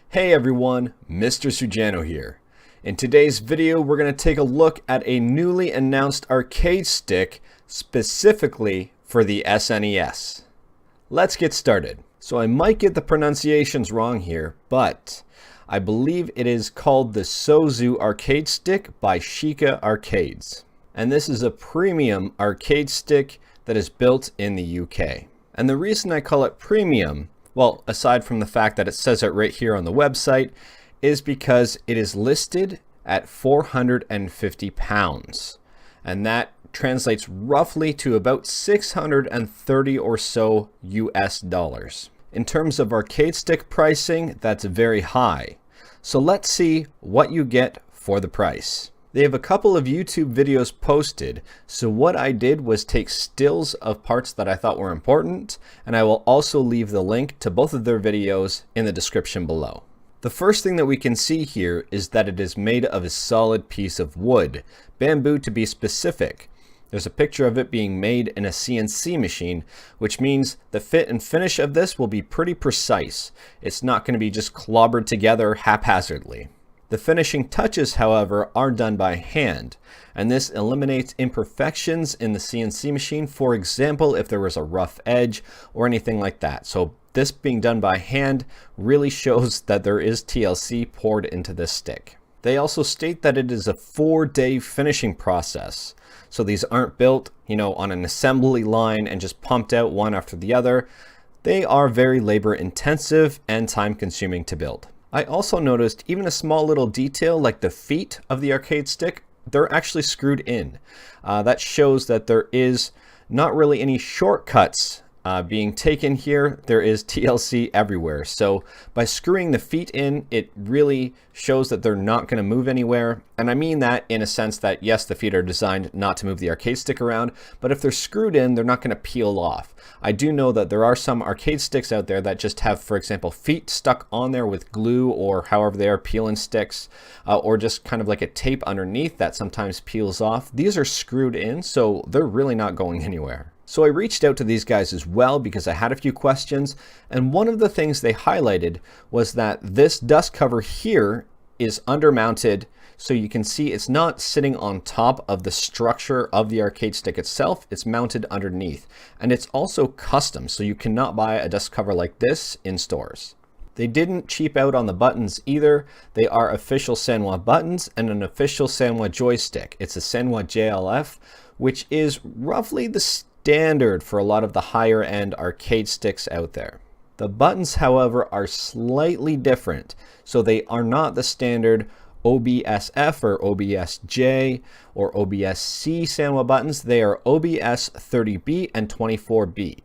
Hey everyone, Mr. Sujano here. In today's video, we're going to take a look at a newly announced arcade stick specifically for the SNES. Let's get started. So I might get the pronunciations wrong here, but I believe it is called the Sozu arcade stick by Shika Arcades. And this is a premium arcade stick that is built in the UK. And the reason I call it premium, well, aside from the fact that it says it right here on the website, is because it is listed at £450. And that translates roughly to about 630 or so US dollars. In terms of arcade stick pricing, that's very high. So let's see what you get for the price. They have a couple of YouTube videos posted, so what I did was take stills of parts that I thought were important, and I will also leave the link to both of their videos in the description below. The first thing that we can see here is that it is made of a solid piece of wood, bamboo to be specific. There's a picture of it being made in a CNC machine, which means the fit and finish of this will be pretty precise. It's not going to be just clobbered together haphazardly. The finishing touches, however, are done by hand, and this eliminates imperfections in the CNC machine, for example, if there was a rough edge or anything like that. So this being done by hand really shows that there is TLC poured into this stick. They also state that it is a 4-day finishing process. So these aren't built, on an assembly line and just pumped out one after the other. They are very labor intensive and time consuming to build. I also noticed even a small little detail like the feet of the arcade stick, they're actually screwed in. That shows that there is not really any shortcuts being taken here. There is TLC everywhere. So by screwing the feet in, it really shows that they're not going to move anywhere. And I mean that in a sense that yes, the feet are designed not to move the arcade stick around, but if they're screwed in, they're not going to peel off. I do know that there are some arcade sticks out there that just have, for example, feet stuck on there with glue or however they are peeling sticks, or just kind of like a tape underneath that sometimes peels off. These are screwed in, so they're really not going anywhere. So I reached out to these guys as well because I had a few questions, and one of the things they highlighted was that this dust cover here is undermounted, so you can see it's not sitting on top of the structure of the arcade stick itself, it's mounted underneath. And it's also custom, so you cannot buy a dust cover like this in stores. They didn't cheap out on the buttons either. They are official Sanwa buttons and an official Sanwa joystick. It's a Sanwa JLF, which is roughly the standard for a lot of the higher end arcade sticks out there. The buttons, however, are slightly different. So they are not the standard OBSF or OBSJ or OBSC Sanwa buttons. They are OBS 30B and 24B.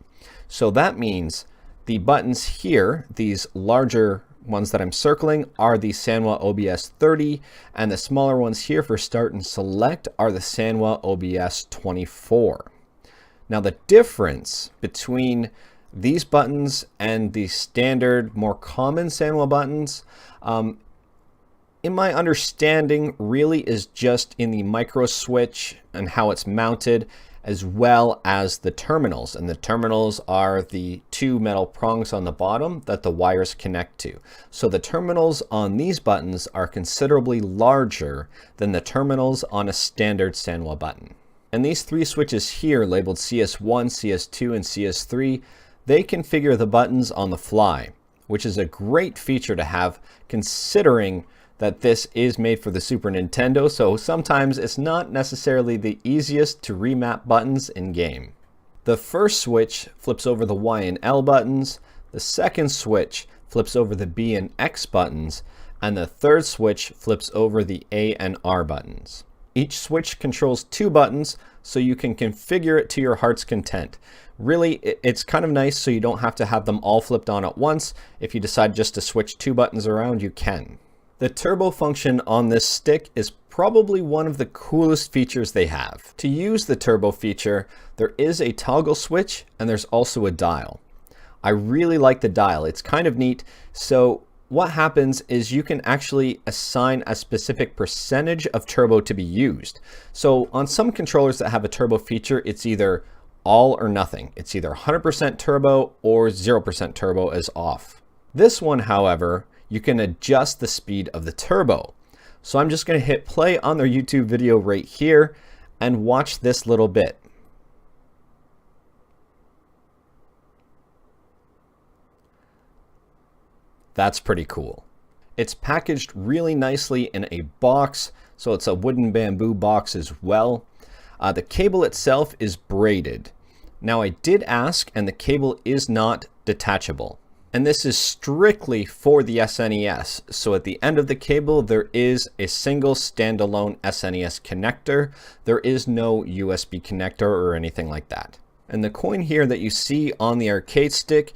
So that means the buttons here, these larger ones that I'm circling, are the Sanwa OBS 30, and the smaller ones here for start and select are the Sanwa OBS 24. Now the difference between these buttons and the standard, more common Sanwa buttons, in my understanding, really is just in the micro switch and how it's mounted, as well as the terminals. And the terminals are the two metal prongs on the bottom that the wires connect to. So the terminals on these buttons are considerably larger than the terminals on a standard Sanwa button. And these three switches here, labeled CS1, CS2, and CS3, they configure the buttons on the fly, which is a great feature to have considering that this is made for the Super Nintendo, so sometimes it's not necessarily the easiest to remap buttons in game. The first switch flips over the Y and L buttons, the second switch flips over the B and X buttons, and the third switch flips over the A and R buttons. Each switch controls two buttons, so you can configure it to your heart's content. Really, it's kind of nice so you don't have to have them all flipped on at once. If you decide just to switch two buttons around, you can. The turbo function on this stick is probably one of the coolest features they have. To use the turbo feature, there is a toggle switch and there's also a dial. I really like the dial. It's kind of neat. So what happens is you can actually assign a specific percentage of turbo to be used. So on some controllers that have a turbo feature, it's either all or nothing. It's either 100% turbo or 0% turbo is off. This one, however, you can adjust the speed of the turbo. So I'm just going to hit play on their YouTube video right here and watch this little bit. That's pretty cool. It's packaged really nicely in a box, so it's a wooden bamboo box as well. The cable itself is braided. Now I did ask, and the cable is not detachable. And this is strictly for the SNES. So at the end of the cable, there is a single standalone SNES connector. There is no USB connector or anything like that. And the coin here that you see on the arcade stick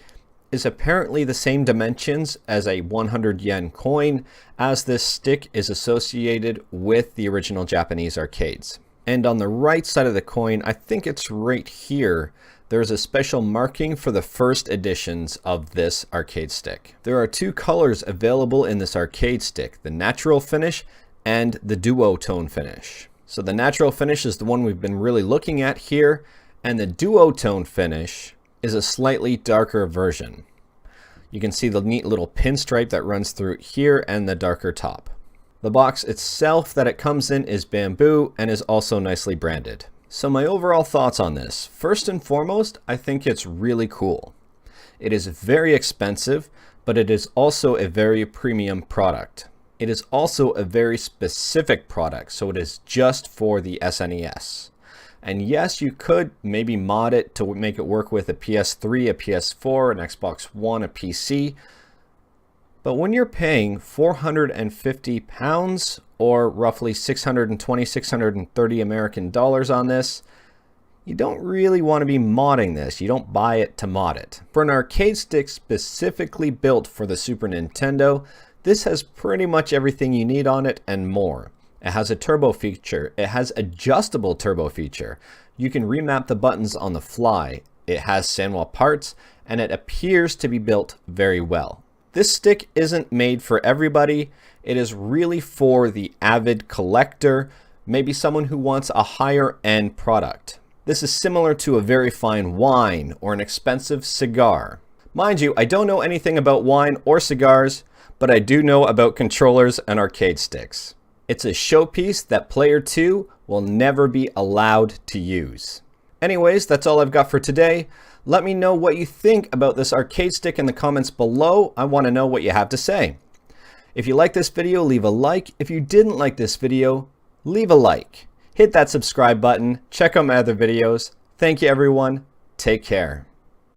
is apparently the same dimensions as a 100 yen coin, as this stick is associated with the original Japanese arcades. And on the right side of the coin, I think it's right here, there's a special marking for the first editions of this arcade stick. There are two colors available in this arcade stick, the natural finish and the duotone finish. So the natural finish is the one we've been really looking at here, and the duotone finish is a slightly darker version. You can see the neat little pinstripe that runs through here and the darker top. The box itself that it comes in is bamboo and is also nicely branded. So my overall thoughts on this. First and foremost, I think it's really cool. It is very expensive, but it is also a very premium product. It is also a very specific product, so it is just for the SNES. And yes, you could maybe mod it to make it work with a PS3, a PS4, an Xbox One, a PC. But when you're paying £450 or roughly 630 American dollars on this, you don't really want to be modding this. You don't buy it to mod it. For an arcade stick specifically built for the Super Nintendo, this has pretty much everything you need on it and more. It has a turbo feature. It has adjustable turbo feature. You can remap the buttons on the fly. It has Sanwa parts, and it appears to be built very well. This stick isn't made for everybody. It is really for the avid collector, maybe someone who wants a higher end product. This is similar to a very fine wine or an expensive cigar. Mind you, I don't know anything about wine or cigars, but I do know about controllers and arcade sticks. It's a showpiece that player 2 will never be allowed to use. Anyways, that's all I've got for today. Let me know what you think about this arcade stick in the comments below. I want to know what you have to say. If you like this video, leave a like. If you didn't like this video, leave a like. Hit that subscribe button. Check out my other videos. Thank you, everyone. Take care.